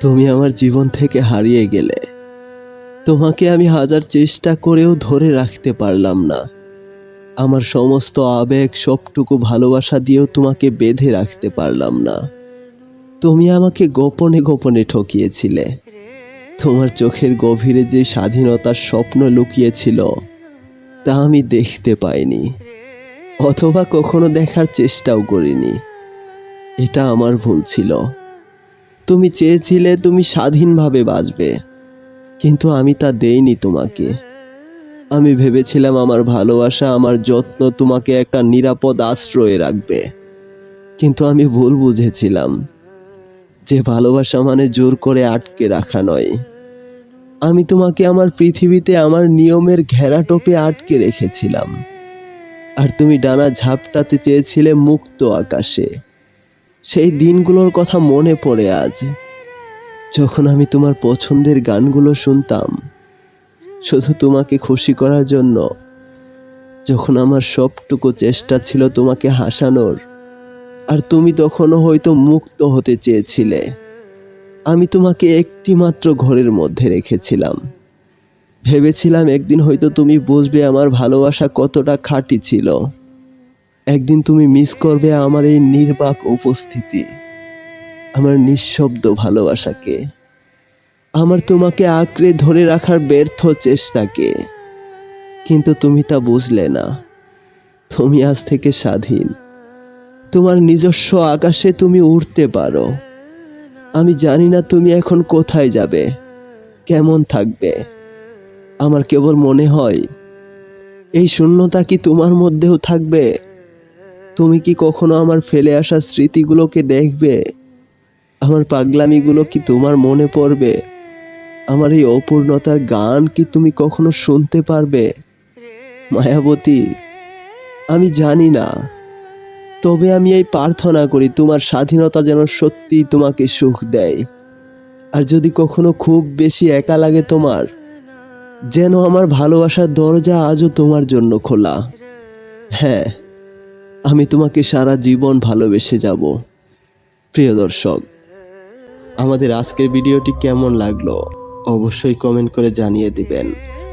তুমি আমার জীবন থেকে হারিয়ে গেলে। তোমাকে আমি হাজার চেষ্টা করেও ধরে রাখতে পারলাম না। আমার সমস্ত আবেগ, সবটুকু ভালোবাসা দিয়েও তোমাকে বেঁধে রাখতে পারলাম না। তুমি আমাকে গোপনে গোপনে ঠকিয়েছিলে। তোমার চোখের গভীরে যে স্বাধীনতার স্বপ্ন লুকিয়েছিল তা আমি দেখতে পাইনি, অথবা কখনো দেখার চেষ্টাও করিনি। এটা আমার ভুল ছিল। তুমি চেয়েছিলে তুমি স্বাধীনভাবে বাঁচবে, কিন্তু আমি তা দেইনি তোমাকে। আমি ভেবেছিলাম আমার ভালোবাসা, আমার যত্ন তোমাকে একটা নিরাপদ আশ্রয়ে রাখবে, কিন্তু আমি ভুল বুঝেছিলাম যে ভালোবাসা মানে জোর করে আটকে রাখা নয়। আমি তোমাকে আমার পৃথিবীতে আমার নিয়মের ঘেরাটোপে আটকে রেখেছিলাম, আর তুমি ডানা ঝাপটাতে চেয়েছিলে মুক্ত আকাশে। সেই দিনগুলোর কথা মনে পড়ে আজ, যখন আমি তোমার পছন্দের গানগুলো শুনতাম শুধু তোমাকে খুশি করার জন্য, যখন আমার সবটুকু চেষ্টা ছিল তোমাকে হাসানোর, আর তুমি তখনও হয়তো মুক্ত হতে চেয়েছিলে। আমি তোমাকে একটি মাত্র ঘরের মধ্যে রেখেছিলাম। ভেবেছিলাম একদিন হয়তো তুমি বুঝবে আমার ভালোবাসা কতটা খাঁটি ছিল। একদিন তুমি মিস করবে আমার এই নির্বাক উপস্থিতি, আমার নিঃশব্দ ভালোবাসাকে, আমার তোমাকে আঁকড়ে ধরে রাখার ব্যর্থ চেষ্টাকে। কিন্তু তুমি তা বুঝলে না। তুমি আজ থেকে স্বাধীন। তোমার নিজস্ব আকাশে তুমি উড়তে পারো। আমি জানি না তুমি এখন কোথায় যাবে, কেমন থাকবে। আমার কেবল মনে হয়, এই শূন্যতা কি তোমার মধ্যেও থাকবে? তুমি কি কখনো আমার ফেলে আসা স্মৃতিগুলোকে দেখবে? আমার পাগলামিগুলো কি তোমার মনে পড়বে? আমার এই অপূর্ণতার গান কি তুমি কখনো শুনতে পারবে? মায়াবতী, আমি জানি না, তবে আমি এই প্রার্থনা করি তোমার স্বাধীনতা যেন সত্যি তোমাকে সুখ দেয়। আর যদি কখনো খুব বেশি একা লাগে তোমার, যেন আমার ভালোবাসার দরজা আজও তোমার জন্য খোলা। হ্যাঁ, আমি তোমাকে সারা জীবন ভালোবেসে যাব। প্রিয় দর্শক, আমাদের আজকের ভিডিওটি কেমন লাগলো অবশ্যই কমেন্ট করে জানিয়ে দিবেন,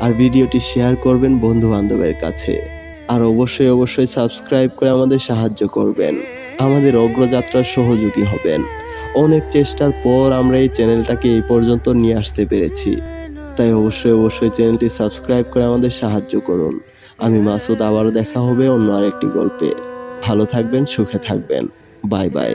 আর ভিডিওটি শেয়ার করবেন বন্ধু বান্ধবের কাছে। আর অবশ্যই সাবস্ক্রাইব করে আমাদের সাহায্য করবেন, আমাদের অগ্রযাত্রার সহযোগী হবেন। অনেক চেষ্টার পর আমরা এই চ্যানেলটাকে এই পর্যন্ত নিয়ে আসতে পেরেছি, তাই অবশ্যই চ্যানেলটি সাবস্ক্রাইব করে আমাদের সাহায্য করুন। আমি মাসুদ, আবারও দেখা হবে অন্য আরেকটি গল্পে। ভালো থাকবেন, সুখে থাকবেন। Bye bye.